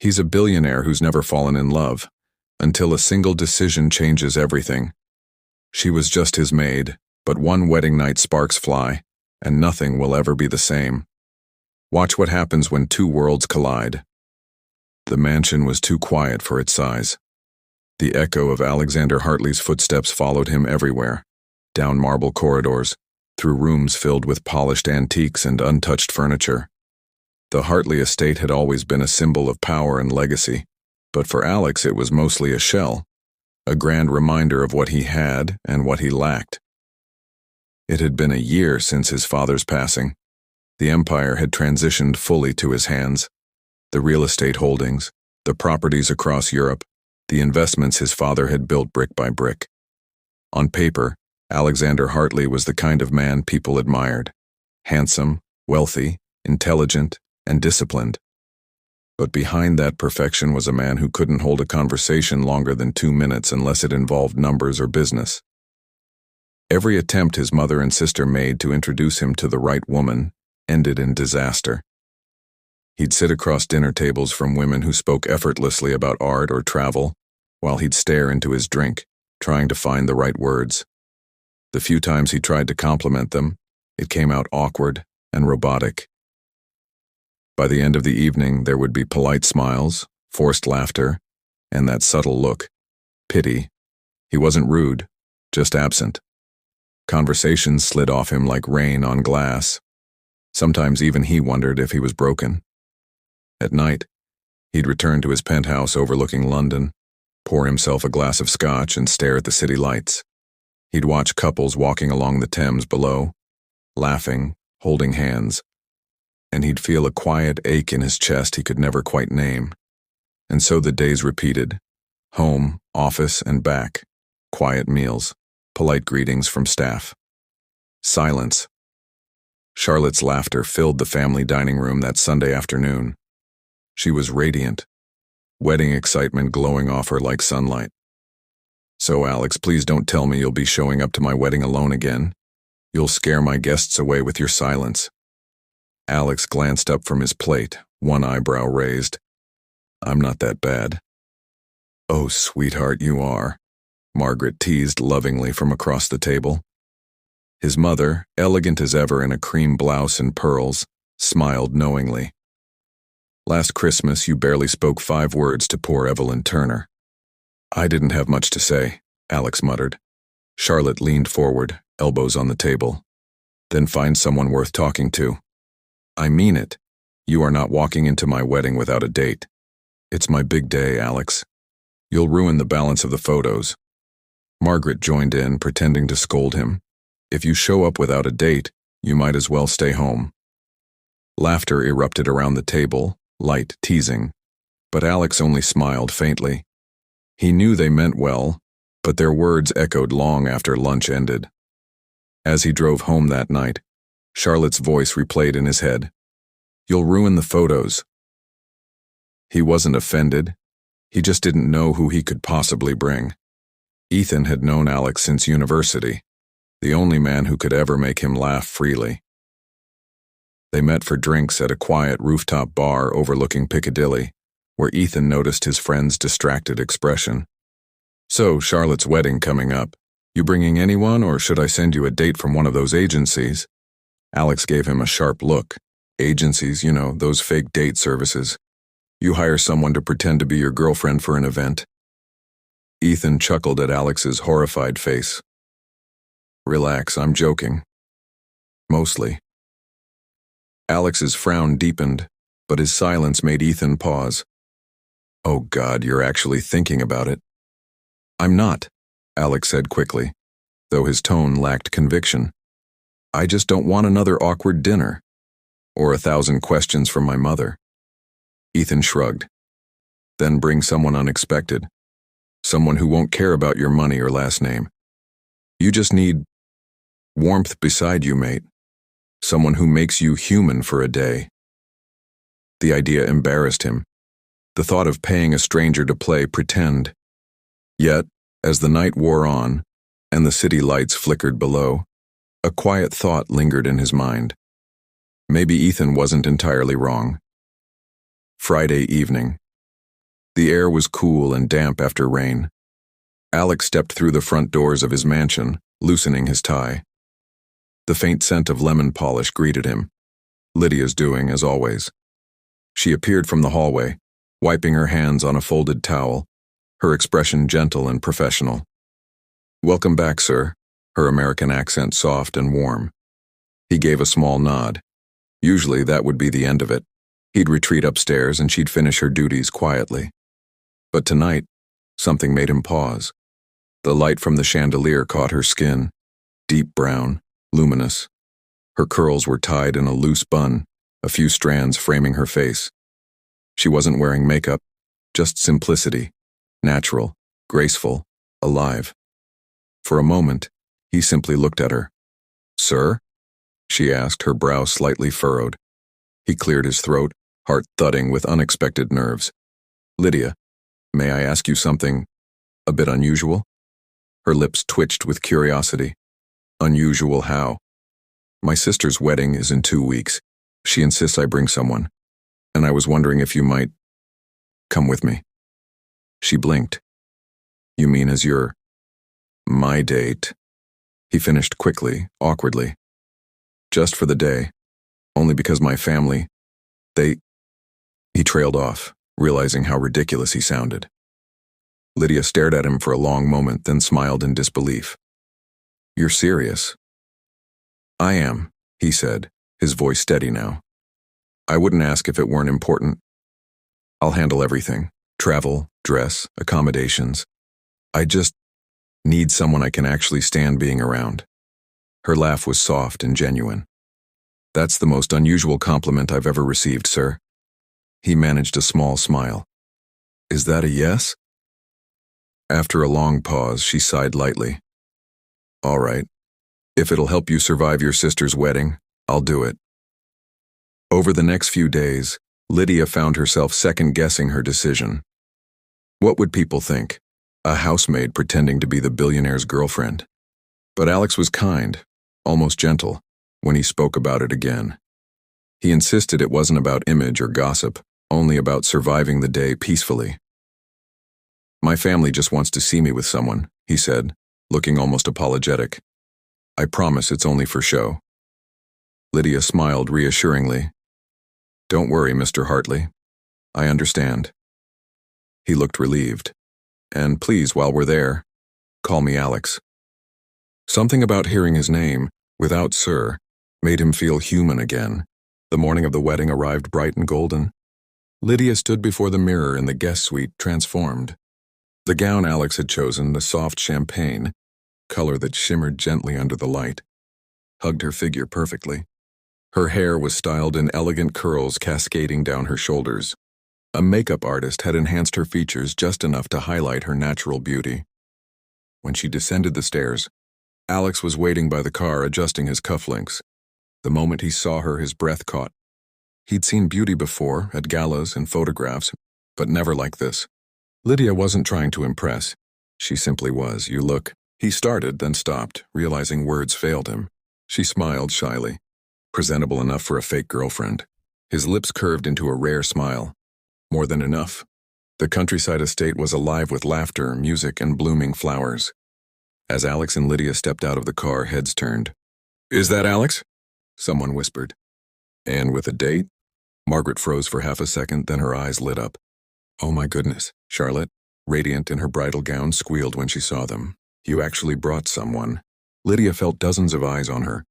He's a billionaire who's never fallen in love, until a single decision changes everything. She was just his maid, but one wedding night sparks fly, and nothing will ever be the same. Watch what happens when two worlds collide. The mansion was too quiet for its size. The echo of Alexander Hartley's footsteps followed him everywhere, down marble corridors, through rooms filled with polished antiques and untouched furniture. The Hartley estate had always been a symbol of power and legacy, but for Alex it was mostly a shell, a grand reminder of what he had and what he lacked. It had been a year since his father's passing. The empire had transitioned fully to his hands. The real estate holdings, the properties across Europe, the investments his father had built brick by brick. On paper, Alexander Hartley was the kind of man people admired: handsome, wealthy, intelligent, and disciplined. But behind that perfection was a man who couldn't hold a conversation longer than 2 minutes unless it involved numbers or business. Every attempt his mother and sister made to introduce him to the right woman ended in disaster. He'd sit across dinner tables from women who spoke effortlessly about art or travel, while he'd stare into his drink, trying to find the right words. The few times he tried to compliment them, it came out awkward and robotic. By the end of the evening, there would be polite smiles, forced laughter, and that subtle look, pity. He wasn't rude, just absent. Conversations slid off him like rain on glass. Sometimes even he wondered if he was broken. At night, he'd return to his penthouse overlooking London, pour himself a glass of scotch and stare at the city lights. He'd watch couples walking along the Thames below, laughing, holding hands, and he'd feel a quiet ache in his chest he could never quite name. And so the days repeated: home, office, and back, quiet meals, polite greetings from staff. Silence. Charlotte's laughter filled the family dining room that Sunday afternoon. She was radiant, wedding excitement glowing off her like sunlight. "So, Alex, please don't tell me you'll be showing up to my wedding alone again. You'll scare my guests away with your silence." Alex glanced up from his plate, one eyebrow raised. "I'm not that bad." "Oh, sweetheart, you are," Margaret teased lovingly from across the table. His mother, elegant as ever in a cream blouse and pearls, smiled knowingly. "Last Christmas you barely spoke 5 words to poor Evelyn Turner." "I didn't have much to say," Alex muttered. Charlotte leaned forward, elbows on the table. "Then find someone worth talking to." "I mean it. You are not walking into my wedding without a date. It's my big day, Alex. You'll ruin the balance of the photos." Margaret joined in, pretending to scold him. "If you show up without a date, you might as well stay home." Laughter erupted around the table, light, teasing, but Alex only smiled faintly. He knew they meant well, but their words echoed long after lunch ended. As he drove home that night, Charlotte's voice replayed in his head. "You'll ruin the photos." He wasn't offended. He just didn't know who he could possibly bring. Ethan had known Alex since university, the only man who could ever make him laugh freely. They met for drinks at a quiet rooftop bar overlooking Piccadilly, where Ethan noticed his friend's distracted expression. "So, Charlotte's wedding coming up. You bringing anyone, or should I send you a date from one of those agencies?" Alex gave him a sharp look. "Agencies, you know, those fake date services. You hire someone to pretend to be your girlfriend for an event." Ethan chuckled at Alex's horrified face. "Relax, I'm joking. Mostly." Alex's frown deepened, but his silence made Ethan pause. "Oh God, you're actually thinking about it." "I'm not," Alex said quickly, though his tone lacked conviction. "I just don't want another awkward dinner, or 1,000 questions from my mother." Ethan shrugged. "Then bring someone unexpected. Someone who won't care about your money or last name. You just need warmth beside you, mate. Someone who makes you human for a day." The idea embarrassed him. The thought of paying a stranger to play pretend. Yet, as the night wore on, and the city lights flickered below, a quiet thought lingered in his mind. Maybe Ethan wasn't entirely wrong. Friday evening. The air was cool and damp after rain. Alex stepped through the front doors of his mansion, loosening his tie. The faint scent of lemon polish greeted him. Lydia's doing as always. She appeared from the hallway, wiping her hands on a folded towel, her expression gentle and professional. "Welcome back, sir," her American accent soft and warm. He gave a small nod. Usually that would be the end of it. He'd retreat upstairs and she'd finish her duties quietly. But tonight, something made him pause. The light from the chandelier caught her skin, deep brown, luminous. Her curls were tied in a loose bun, a few strands framing her face. She wasn't wearing makeup, just simplicity, natural, graceful, alive. For a moment, he simply looked at her. "Sir?" she asked, her brow slightly furrowed. He cleared his throat, heart thudding with unexpected nerves. "Lydia, may I ask you something a bit unusual?" Her lips twitched with curiosity. "Unusual how?" "My sister's wedding is in 2 weeks. She insists I bring someone, and I was wondering if you might come with me." She blinked. "You mean as my date?" He finished quickly, awkwardly. "Just for the day. Only because my family, He trailed off, realizing how ridiculous he sounded. Lydia stared at him for a long moment, then smiled in disbelief. "You're serious?" "I am," he said, his voice steady now. "I wouldn't ask if it weren't important. I'll handle everything. Travel, dress, accommodations. I just need someone I can actually stand being around." Her laugh was soft and genuine. "That's the most unusual compliment I've ever received, sir." He managed a small smile. "Is that a yes?" After a long pause, she sighed lightly. "All right. If it'll help you survive your sister's wedding, I'll do it." Over the next few days, Lydia found herself second-guessing her decision. What would people think? A housemaid pretending to be the billionaire's girlfriend. But Alex was kind, almost gentle, when he spoke about it again. He insisted it wasn't about image or gossip, only about surviving the day peacefully. "My family just wants to see me with someone," he said, looking almost apologetic. "I promise it's only for show." Lydia smiled reassuringly. "Don't worry, Mr. Hartley. I understand." He looked relieved. "And please, while we're there, call me Alex." Something about hearing his name, without "sir," made him feel human again. The morning of the wedding arrived bright and golden. Lydia stood before the mirror in the guest suite, transformed. The gown Alex had chosen, the soft champagne, color that shimmered gently under the light, hugged her figure perfectly. Her hair was styled in elegant curls cascading down her shoulders. A makeup artist had enhanced her features just enough to highlight her natural beauty. When she descended the stairs, Alex was waiting by the car, adjusting his cufflinks. The moment he saw her, his breath caught. He'd seen beauty before, at galas and photographs, but never like this. Lydia wasn't trying to impress. She simply was. "You look..." He started, then stopped, realizing words failed him. She smiled shyly, presentable enough for a fake girlfriend. His lips curved into a rare smile. More than enough. The countryside estate was alive with laughter, music, and blooming flowers. As Alex and Lydia stepped out of the car, heads turned. "Is that Alex?" someone whispered. "And with a date?" Margaret froze for half a second, then her eyes lit up. "Oh my goodness," Charlotte, radiant in her bridal gown, squealed when she saw them. "You actually brought someone." Lydia felt dozens of eyes on her,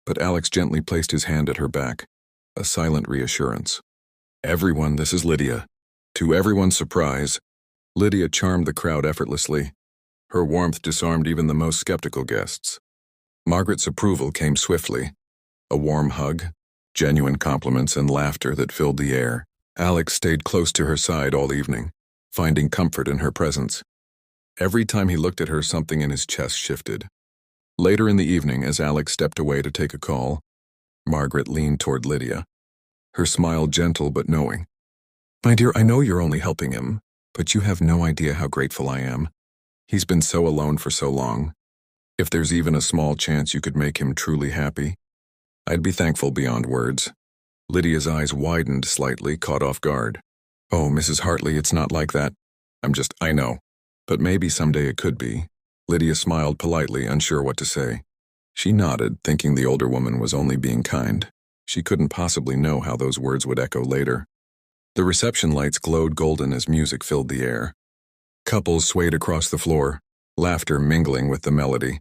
but Alex gently placed his hand at her back, a silent reassurance. "Everyone, this is Lydia." To everyone's surprise, Lydia charmed the crowd effortlessly. Her warmth disarmed even the most skeptical guests. Margaret's approval came swiftly. A warm hug, genuine compliments, and laughter that filled the air. Alex stayed close to her side all evening, finding comfort in her presence. Every time he looked at her, something in his chest shifted. Later in the evening, as Alex stepped away to take a call, Margaret leaned toward Lydia, her smile gentle but knowing. "My dear, I know you're only helping him, but you have no idea how grateful I am. He's been so alone for so long. If there's even a small chance you could make him truly happy, I'd be thankful beyond words." Lydia's eyes widened slightly, caught off guard. Oh, Mrs. Hartley, it's not like that. I know. But maybe someday it could be. Lydia smiled politely, unsure what to say. She nodded, thinking the older woman was only being kind. She couldn't possibly know how those words would echo later. The reception lights glowed golden as music filled the air. Couples swayed across the floor, laughter mingling with the melody.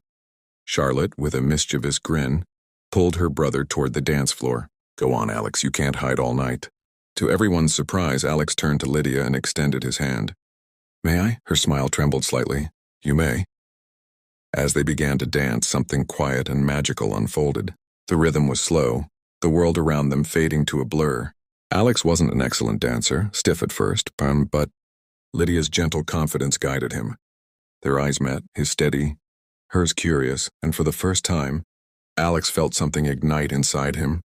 Charlotte, with a mischievous grin, pulled her brother toward the dance floor. Go on, Alex, you can't hide all night. To everyone's surprise, Alex turned to Lydia and extended his hand. May I? Her smile trembled slightly. You may. As they began to dance, something quiet and magical unfolded. The rhythm was slow, the world around them fading to a blur. Alex wasn't an excellent dancer, stiff at first, but Lydia's gentle confidence guided him. Their eyes met, his steady, hers curious, and for the first time, Alex felt something ignite inside him,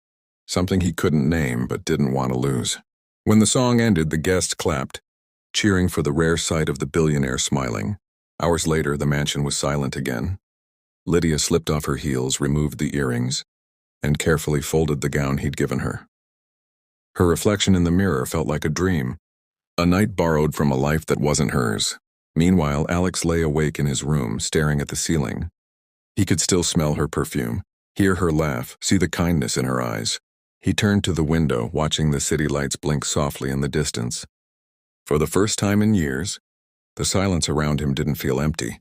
something he couldn't name but didn't want to lose. When the song ended, the guests clapped, cheering for the rare sight of the billionaire smiling. Hours later, the mansion was silent again. Lydia slipped off her heels, removed the earrings, and carefully folded the gown he'd given her. Her reflection in the mirror felt like a dream, a night borrowed from a life that wasn't hers. Meanwhile, Alex lay awake in his room, staring at the ceiling. He could still smell her perfume, hear her laugh, see the kindness in her eyes. He turned to the window, watching the city lights blink softly in the distance. For the first time in years, the silence around him didn't feel empty.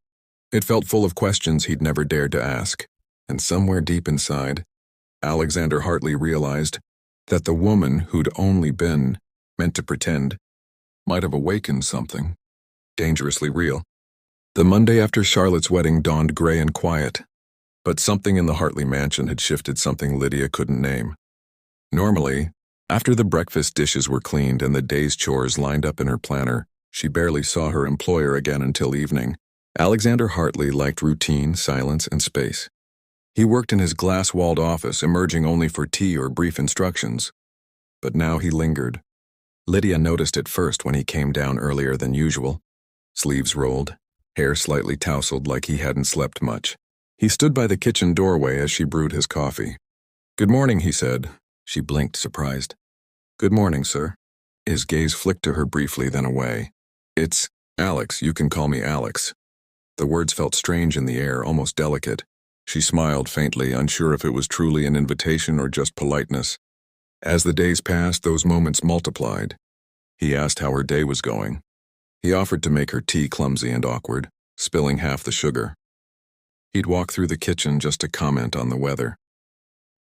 It felt full of questions he'd never dared to ask. And somewhere deep inside, Alexander Hartley realized that the woman who'd only been meant to pretend might have awakened something dangerously real. The Monday after Charlotte's wedding dawned gray and quiet, but something in the Hartley mansion had shifted, something Lydia couldn't name. Normally, after the breakfast dishes were cleaned and the day's chores lined up in her planner, she barely saw her employer again until evening. Alexander Hartley liked routine, silence, and space. He worked in his glass-walled office, emerging only for tea or brief instructions. But now he lingered. Lydia noticed it first when he came down earlier than usual. Sleeves rolled, hair slightly tousled like he hadn't slept much. He stood by the kitchen doorway as she brewed his coffee. Good morning, he said. She blinked, surprised. Good morning, sir. His gaze flicked to her briefly, then away. It's Alex, you can call me Alex. The words felt strange in the air, almost delicate. She smiled faintly, unsure if it was truly an invitation or just politeness. As the days passed, those moments multiplied. He asked how her day was going. He offered to make her tea clumsy and awkward, spilling half the sugar. He'd walk through the kitchen just to comment on the weather.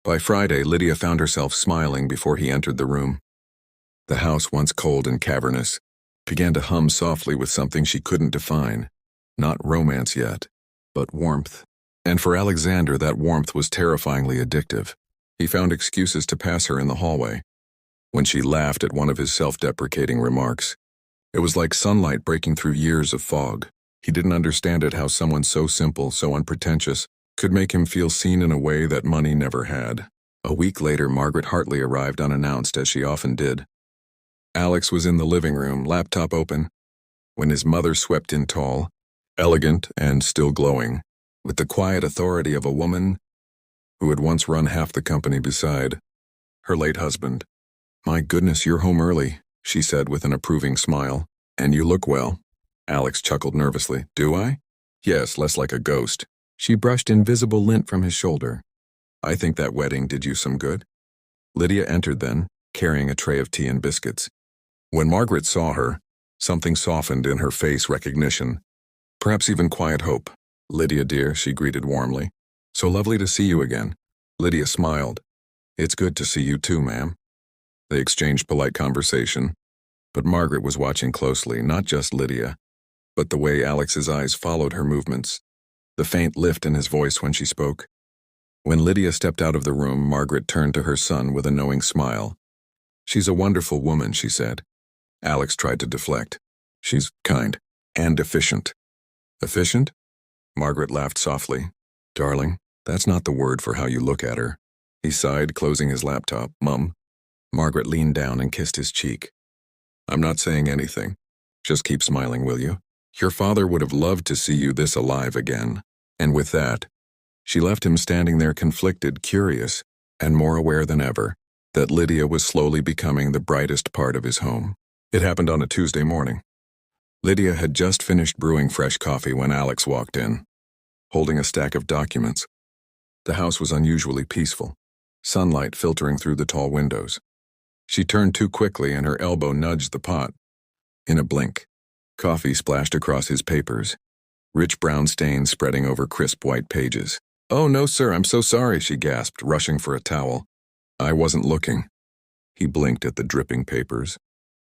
By Friday, Lydia found herself smiling before he entered the room. The house, once cold and cavernous, began to hum softly with something she couldn't define. Not romance yet, but warmth. And for Alexander, that warmth was terrifyingly addictive. He found excuses to pass her in the hallway. When she laughed at one of his self-deprecating remarks, it was like sunlight breaking through years of fog. He didn't understand it, how someone so simple, so unpretentious, could make him feel seen in a way that money never had. A week later, Margaret Hartley arrived unannounced, as she often did. Alex was in the living room, laptop open, when his mother swept in tall, elegant and still glowing, with the quiet authority of a woman who had once run half the company beside her late husband. My goodness, you're home early, she said with an approving smile. And you look well. Alex chuckled nervously. Do I? Yes, less like a ghost. She brushed invisible lint from his shoulder. I think that wedding did you some good. Lydia entered then, carrying a tray of tea and biscuits. When Margaret saw her, something softened in her face, recognition, perhaps even quiet hope. Lydia, dear, she greeted warmly. So lovely to see you again. Lydia smiled. It's good to see you too, ma'am. They exchanged polite conversation, but Margaret was watching closely, not just Lydia, but the way Alex's eyes followed her movements, the faint lift in his voice when she spoke. When Lydia stepped out of the room, Margaret turned to her son with a knowing smile. She's a wonderful woman, she said. Alex tried to deflect. She's kind and efficient. Efficient? Margaret laughed softly. Darling, that's not the word for how you look at her. He sighed, closing his laptop. Mum. Margaret leaned down and kissed his cheek. I'm not saying anything. Just keep smiling, will you? Your father would have loved to see you this alive again. And with that, she left him standing there conflicted, curious, and more aware than ever that Lydia was slowly becoming the brightest part of his home. It happened on a Tuesday morning. Lydia had just finished brewing fresh coffee when Alex walked in, holding a stack of documents. The house was unusually peaceful, sunlight filtering through the tall windows. She turned too quickly and her elbow nudged the pot. In a blink, coffee splashed across his papers, rich brown stains spreading over crisp white pages. "Oh, no, sir, I'm so sorry," she gasped, rushing for a towel. "I wasn't looking." He blinked at the dripping papers,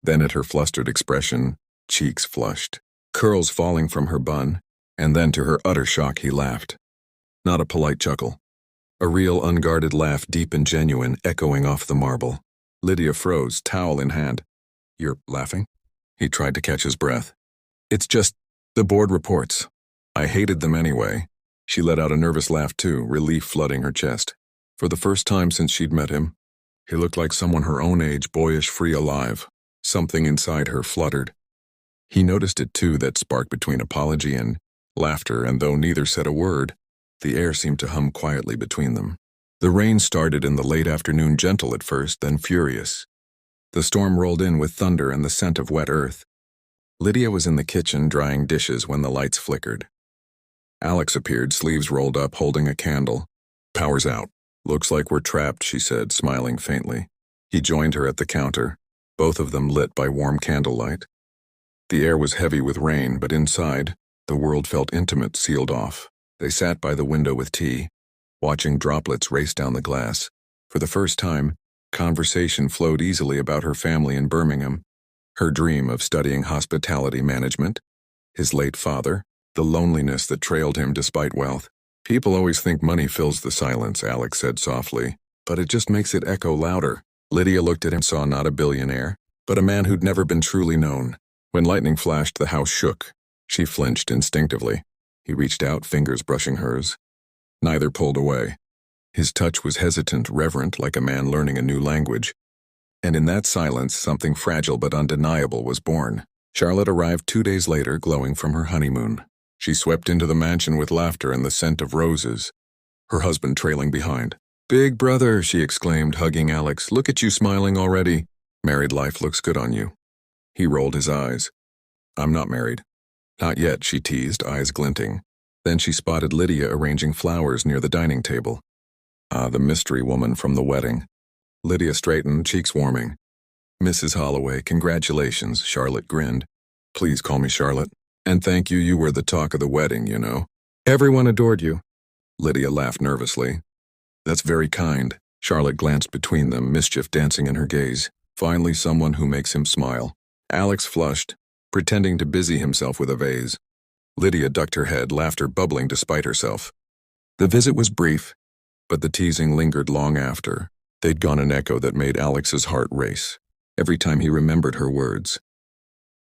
then at her flustered expression, cheeks flushed, curls falling from her bun, and then to her utter shock he laughed. Not a polite chuckle. A real unguarded laugh, deep and genuine, echoing off the marble. Lydia froze, towel in hand. "You're laughing?" He tried to catch his breath. "It's just the board reports. I hated them anyway." She let out a nervous laugh too, relief flooding her chest. For the first time since she'd met him, he looked like someone her own age, boyish, free, alive. Something inside her fluttered. He noticed it too, that spark between apology and laughter, and though neither said a word, the air seemed to hum quietly between them. The rain started in the late afternoon, gentle at first, then furious. The storm rolled in with thunder and the scent of wet earth. Lydia was in the kitchen drying dishes when the lights flickered. Alex appeared, sleeves rolled up, holding a candle. "Power's out. Looks like we're trapped," she said, smiling faintly. He joined her at the counter, both of them lit by warm candlelight. The air was heavy with rain, but inside, the world felt intimate, sealed off. They sat by the window with tea, watching droplets race down the glass. For the first time, conversation flowed easily about her family in Birmingham, her dream of studying hospitality management, his late father, the loneliness that trailed him despite wealth. "People always think money fills the silence," Alex said softly, "but it just makes it echo louder." Lydia looked at him, saw not a billionaire, but a man who'd never been truly known. When lightning flashed, the house shook. She flinched instinctively. He reached out, fingers brushing hers. Neither pulled away. His touch was hesitant, reverent, like a man learning a new language. And in that silence, something fragile but undeniable was born. Charlotte arrived 2 days later, glowing from her honeymoon. She swept into the mansion with laughter and the scent of roses, her husband trailing behind. "Big brother," she exclaimed, hugging Alex. "Look at you smiling already. Married life looks good on you." He rolled his eyes. "I'm not married." "Not yet," she teased, eyes glinting. Then she spotted Lydia arranging flowers near the dining table. Ah, the mystery woman from the wedding. Lydia straightened, cheeks warming. "Mrs. Holloway, congratulations," Charlotte grinned. "Please call me Charlotte. And thank you, you were the talk of the wedding, you know. Everyone adored you." Lydia laughed nervously. "That's very kind." Charlotte glanced between them, mischief dancing in her gaze. Finally someone who makes him smile. Alex flushed, pretending to busy himself with a vase. Lydia ducked her head, laughter bubbling despite herself. The visit was brief, but the teasing lingered long after. They'd gone an echo that made Alex's heart race, every time he remembered her words.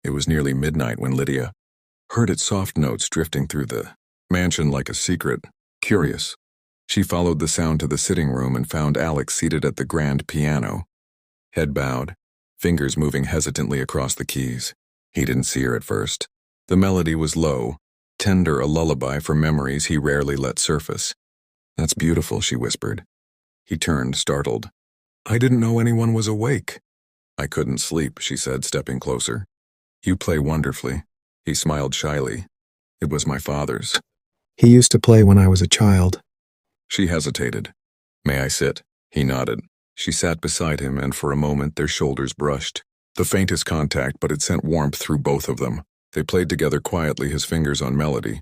It was nearly midnight when Lydia heard its soft notes drifting through the mansion like a secret. Curious, she followed the sound to the sitting room and found Alex seated at the grand piano, head bowed, fingers moving hesitantly across the keys. He didn't see her at first. The melody was low, tender, a lullaby for memories he rarely let surface. "That's beautiful," she whispered. He turned, startled. "I didn't know anyone was awake." "I couldn't sleep," she said, stepping closer. "You play wonderfully." He smiled shyly. "It was my father's." "He used to play when I was a child." She hesitated. "May I sit?" He nodded. She sat beside him, and for a moment their shoulders brushed. The faintest contact, but it sent warmth through both of them. They played together quietly, his fingers on melody,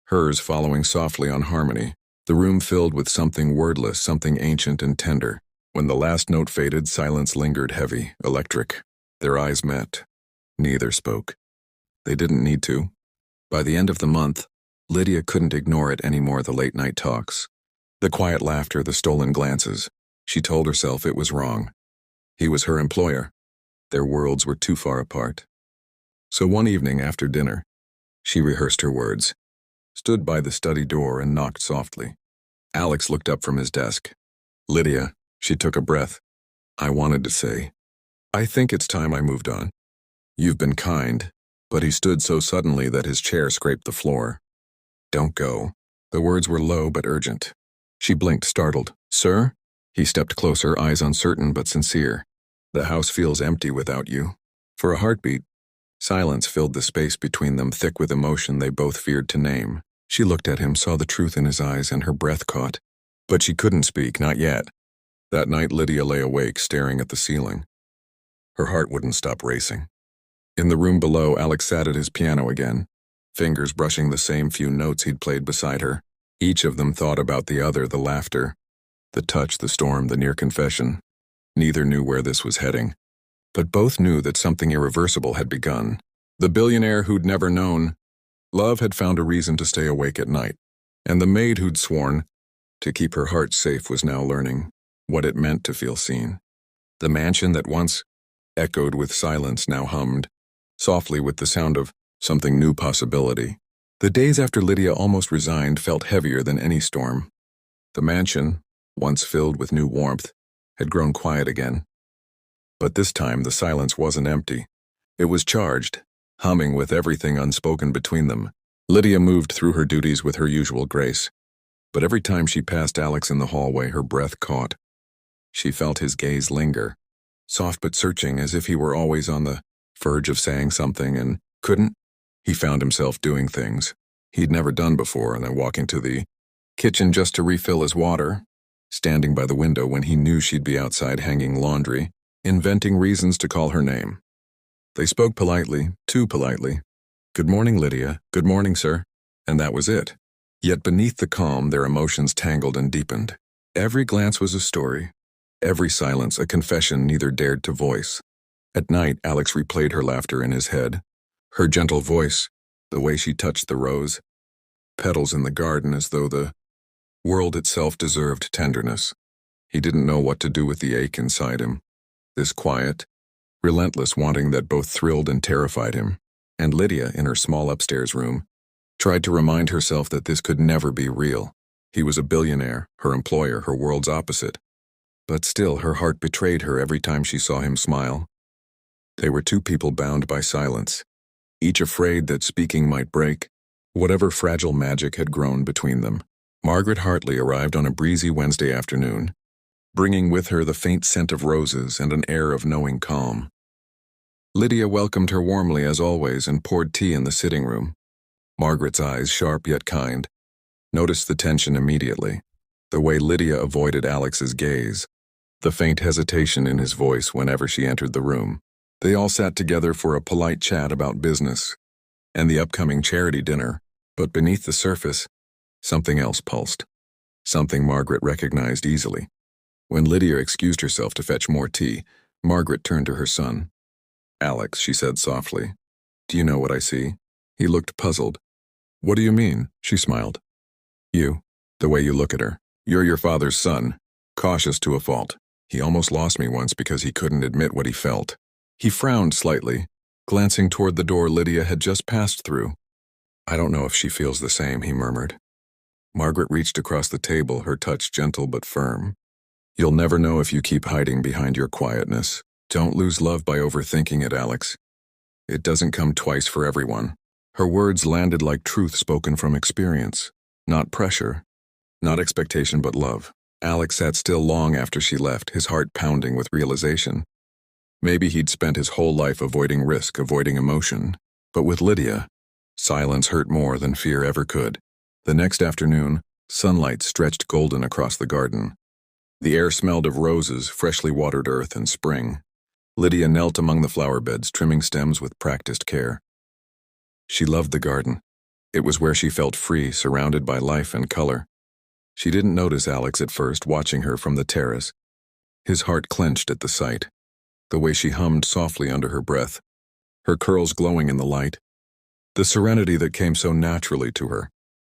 hers following softly on harmony. The room filled with something wordless, something ancient and tender. When the last note faded, silence lingered, heavy, electric. Their eyes met. Neither spoke. They didn't need to. By the end of the month, Lydia couldn't ignore it anymore, the late-night talks. The quiet laughter, the stolen glances. She told herself it was wrong. He was her employer. Their worlds were too far apart. So one evening after dinner, she rehearsed her words, stood by the study door and knocked softly. Alex looked up from his desk. "Lydia," she took a breath. "I wanted to say, I think it's time I moved on. You've been kind." But he stood so suddenly that his chair scraped the floor. "Don't go." The words were low but urgent. She blinked, startled. "Sir?" He stepped closer, eyes uncertain but sincere. "The house feels empty without you." For a heartbeat, silence filled the space between them, thick with emotion they both feared to name. She looked at him, saw the truth in his eyes, and her breath caught. But she couldn't speak, not yet. That night, Lydia lay awake, staring at the ceiling. Her heart wouldn't stop racing. In the room below, Alex sat at his piano again, fingers brushing the same few notes he'd played beside her. Each of them thought about the other, the laughter, the touch, the storm, the near confession. Neither knew where this was heading, but both knew that something irreversible had begun. The billionaire who'd never known love had found a reason to stay awake at night, and the maid who'd sworn to keep her heart safe was now learning what it meant to feel seen. The mansion that once echoed with silence now hummed softly with the sound of something new possibility. The days after Lydia almost resigned felt heavier than any storm. The mansion, once filled with new warmth, had grown quiet again. But this time the silence wasn't empty. It was charged, humming with everything unspoken between them. Lydia moved through her duties with her usual grace, but every time she passed Alex in the hallway, her breath caught. She felt his gaze linger, soft but searching, as if he were always on the verge of saying something and couldn't. He found himself doing things he'd never done before, and then walking to the kitchen just to refill his water, standing by the window when he knew she'd be outside hanging laundry, inventing reasons to call her name. They spoke politely, too politely. "Good morning, Lydia. Good morning, sir." And that was it. Yet beneath the calm, their emotions tangled and deepened. Every glance was a story, every silence a confession neither dared to voice. At night, Alex replayed her laughter in his head, her gentle voice, the way she touched the rose petals in the garden, as though the world itself deserved tenderness. He didn't know what to do with the ache inside him, this quiet, relentless wanting that both thrilled and terrified him. And Lydia, in her small upstairs room, tried to remind herself that this could never be real. He was a billionaire, her employer, her world's opposite. But still, her heart betrayed her every time she saw him smile. They were two people bound by silence, each afraid that speaking might break whatever fragile magic had grown between them. Margaret Hartley arrived on a breezy Wednesday afternoon, bringing with her the faint scent of roses and an air of knowing calm. Lydia welcomed her warmly as always and poured tea in the sitting room. Margaret's eyes, sharp yet kind, noticed the tension immediately, the way Lydia avoided Alex's gaze, the faint hesitation in his voice whenever she entered the room. They all sat together for a polite chat about business and the upcoming charity dinner, but beneath the surface, something else pulsed, something Margaret recognized easily. When Lydia excused herself to fetch more tea, Margaret turned to her son. "Alex," she said softly, "do you know what I see?" He looked puzzled. "What do you mean?" She smiled. "You, the way you look at her. You're your father's son, cautious to a fault. He almost lost me once because he couldn't admit what he felt." He frowned slightly, glancing toward the door Lydia had just passed through. "I don't know if she feels the same," he murmured. Margaret reached across the table, her touch gentle but firm. "You'll never know if you keep hiding behind your quietness. Don't lose love by overthinking it, Alex. It doesn't come twice for everyone." Her words landed like truth spoken from experience, not pressure, not expectation, but love. Alex sat still long after she left, his heart pounding with realization. Maybe he'd spent his whole life avoiding risk, avoiding emotion. But with Lydia, silence hurt more than fear ever could. The next afternoon, sunlight stretched golden across the garden. The air smelled of roses, freshly watered earth, and spring. Lydia knelt among the flower beds, trimming stems with practiced care. She loved the garden. It was where she felt free, surrounded by life and color. She didn't notice Alex at first, watching her from the terrace. His heart clenched at the sight, the way she hummed softly under her breath, her curls glowing in the light, the serenity that came so naturally to her.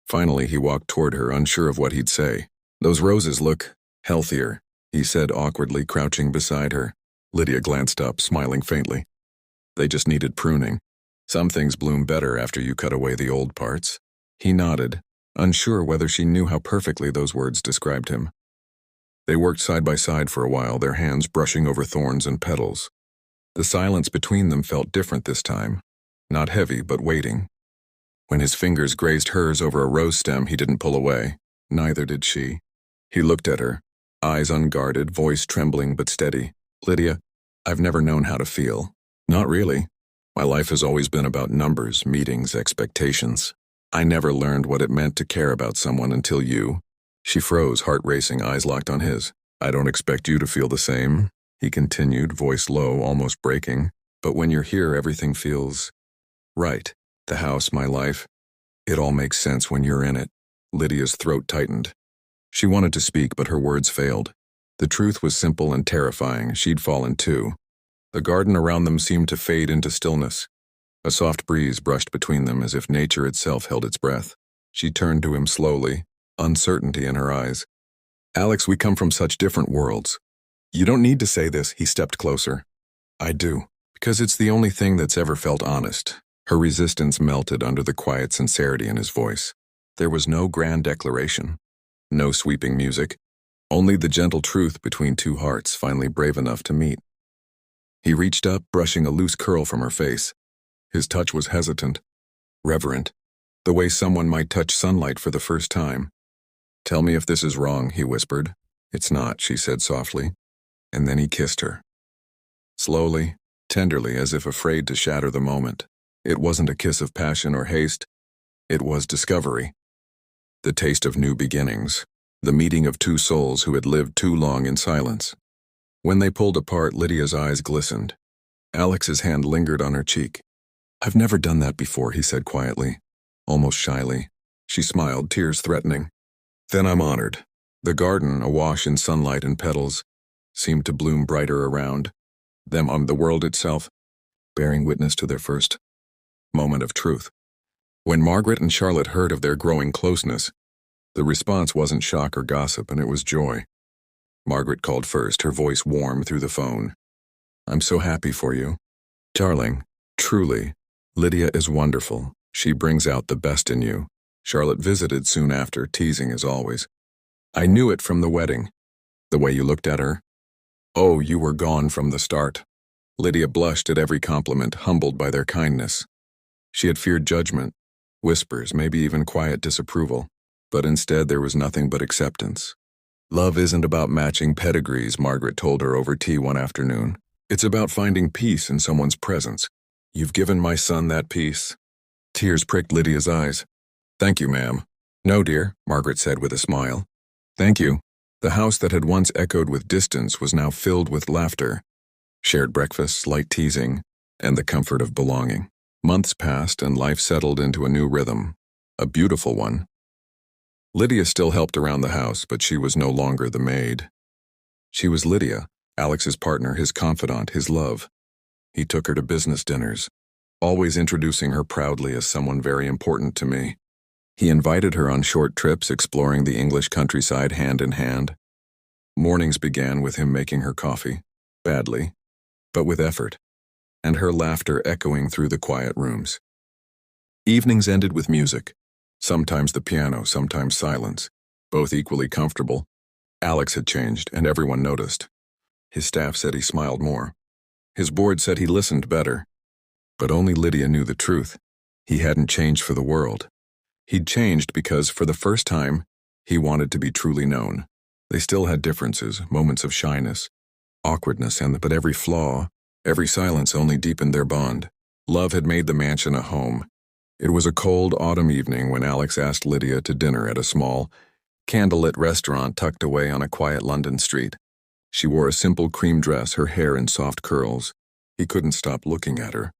Finally, he walked toward her, unsure of what he'd say. "Those roses look healthier," he said awkwardly, crouching beside her. Lydia glanced up, smiling faintly. "They just needed pruning. Some things bloom better after you cut away the old parts." He nodded, unsure whether she knew how perfectly those words described him. They worked side by side for a while, their hands brushing over thorns and petals. The silence between them felt different this time, not heavy but waiting. When his fingers grazed hers over a rose stem, he didn't pull away. Neither did she. He looked at her, eyes unguarded, voice trembling but steady. "Lydia, I've never known how to feel. Not really. My life has always been about numbers, meetings, expectations. I never learned what it meant to care about someone until you. She froze, heart racing, eyes locked on his. I don't expect you to feel the same, he continued, voice low, almost breaking. But when you're here, everything feels right. The house, my life. It all makes sense when you're in it. Lydia's throat tightened. She wanted to speak, but her words failed. The truth was simple and terrifying. She'd fallen too. The garden around them seemed to fade into stillness. A soft breeze brushed between them as if nature itself held its breath. She turned to him slowly, uncertainty in her eyes. Alex, we come from such different worlds. You don't need to say this, he stepped closer. I do, because it's the only thing that's ever felt honest. Her resistance melted under the quiet sincerity in his voice. There was no grand declaration, no sweeping music, only the gentle truth between two hearts finally brave enough to meet. He reached up, brushing a loose curl from her face. His touch was hesitant, reverent, the way someone might touch sunlight for the first time. Tell me if this is wrong, he whispered. It's not, she said softly, and then he kissed her. Slowly, tenderly, as if afraid to shatter the moment. It wasn't a kiss of passion or haste. It was discovery. The taste of new beginnings. The meeting of two souls who had lived too long in silence. When they pulled apart, Lydia's eyes glistened. Alex's hand lingered on her cheek. I've never done that before, he said quietly, almost shyly. She smiled, tears threatening. Then I'm honored. The garden, awash in sunlight and petals, seemed to bloom brighter around them on the world itself, bearing witness to their first moment of truth. When Margaret and Charlotte heard of their growing closeness, the response wasn't shock or gossip, and it was joy. Margaret called first, her voice warm through the phone. I'm so happy for you. Darling, truly, Lydia is wonderful. She brings out the best in you. Charlotte visited soon after, teasing as always. I knew it from the wedding. The way you looked at her. Oh, you were gone from the start. Lydia blushed at every compliment, humbled by their kindness. She had feared judgment, whispers, maybe even quiet disapproval, but instead there was nothing but acceptance. Love isn't about matching pedigrees, Margaret told her over tea one afternoon. It's about finding peace in someone's presence. You've given my son that peace. Tears pricked Lydia's eyes. Thank you, ma'am. No, dear, Margaret said with a smile. Thank you. The house that had once echoed with distance was now filled with laughter, shared breakfasts, light teasing, and the comfort of belonging. Months passed and life settled into a new rhythm, a beautiful one. Lydia still helped around the house, but she was no longer the maid. She was Lydia, Alex's partner, his confidant, his love. He took her to business dinners, always introducing her proudly as someone very important to me. He invited her on short trips, exploring the English countryside hand in hand. Mornings began with him making her coffee, badly, but with effort, and her laughter echoing through the quiet rooms. Evenings ended with music, sometimes the piano, sometimes silence, both equally comfortable. Alex had changed, and everyone noticed. His staff said he smiled more. His board said he listened better. But only Lydia knew the truth. He hadn't changed for the world. He'd changed because, for the first time, he wanted to be truly known. They still had differences, moments of shyness, awkwardness, but every flaw, every silence only deepened their bond. Love had made the mansion a home. It was a cold autumn evening when Alex asked Lydia to dinner at a small, candlelit restaurant tucked away on a quiet London street. She wore a simple cream dress, her hair in soft curls. He couldn't stop looking at her.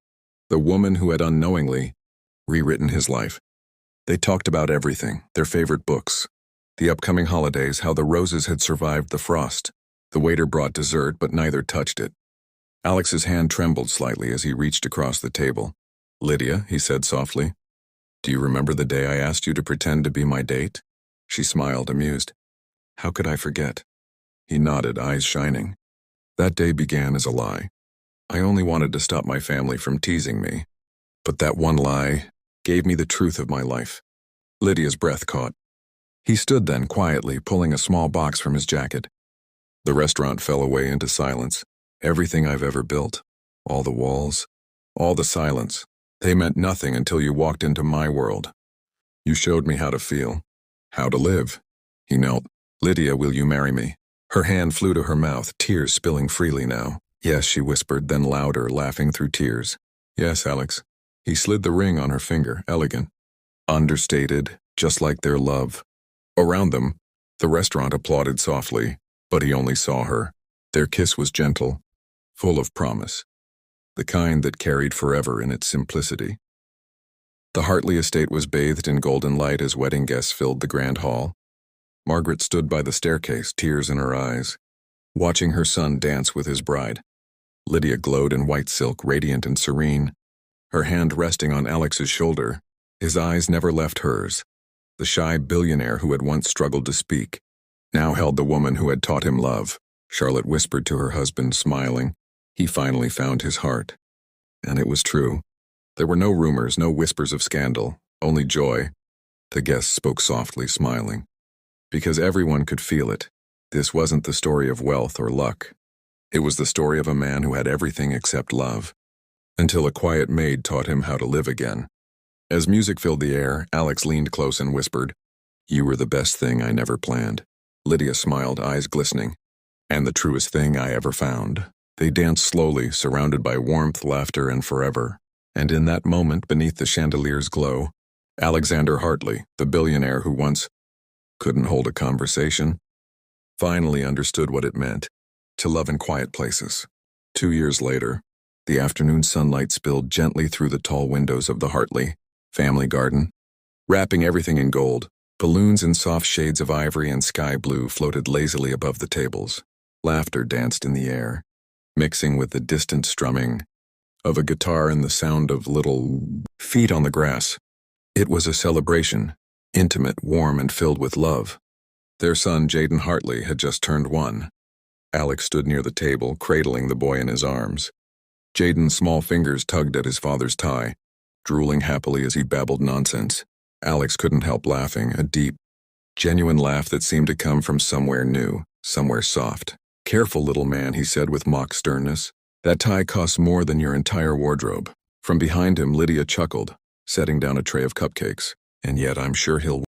The woman who had unknowingly rewritten his life. They talked about everything, their favorite books, the upcoming holidays, how the roses had survived the frost. The waiter brought dessert, but neither touched it. Alex's hand trembled slightly as he reached across the table. Lydia, he said softly, do you remember the day I asked you to pretend to be my date? She smiled, amused. How could I forget? He nodded, eyes shining. That day began as a lie. I only wanted to stop my family from teasing me. But that one lie gave me the truth of my life. Lydia's breath caught. He stood then, quietly, pulling a small box from his jacket. The restaurant fell away into silence. Everything I've ever built, all the walls, all the silence, they meant nothing until you walked into my world. You showed me how to feel, how to live. He knelt. Lydia, will you marry me? Her hand flew to her mouth, tears spilling freely now. Yes, she whispered, then louder, laughing through tears. Yes, Alex. He slid the ring on her finger, elegant, understated, just like their love. Around them, the restaurant applauded softly, but he only saw her. Their kiss was gentle, full of promise, the kind that carried forever in its simplicity. The Hartley estate was bathed in golden light as wedding guests filled the grand hall. Margaret stood by the staircase, tears in her eyes, watching her son dance with his bride. Lydia glowed in white silk, radiant and serene, her hand resting on Alex's shoulder. His eyes never left hers. The shy billionaire who had once struggled to speak now held the woman who had taught him love. Charlotte whispered to her husband, smiling. He finally found his heart. And it was true. There were no rumors, no whispers of scandal, only joy. The guests spoke softly, smiling. Because everyone could feel it. This wasn't the story of wealth or luck. It was the story of a man who had everything except love. Until a quiet maid taught him how to live again. As music filled the air, Alex leaned close and whispered, "You were the best thing I never planned." Lydia smiled, eyes glistening. "And the truest thing I ever found." They danced slowly, surrounded by warmth, laughter, and forever. And in that moment, beneath the chandelier's glow, Alexander Hartley, the billionaire who once couldn't hold a conversation, finally understood what it meant to love in quiet places. 2 years later, the afternoon sunlight spilled gently through the tall windows of the Hartley family garden, wrapping everything in gold. Balloons in soft shades of ivory and sky blue floated lazily above the tables. Laughter danced in the air, mixing with the distant strumming of a guitar and the sound of little feet on the grass. It was a celebration, intimate, warm, and filled with love. Their son, Jaden Hartley, had just turned 1. Alex stood near the table, cradling the boy in his arms. Jaden's small fingers tugged at his father's tie, drooling happily as he babbled nonsense. Alex couldn't help laughing, a deep, genuine laugh that seemed to come from somewhere new, somewhere soft. "Careful, little man," he said with mock sternness. "That tie costs more than your entire wardrobe." From behind him, Lydia chuckled, setting down a tray of cupcakes. "And yet I'm sure he'll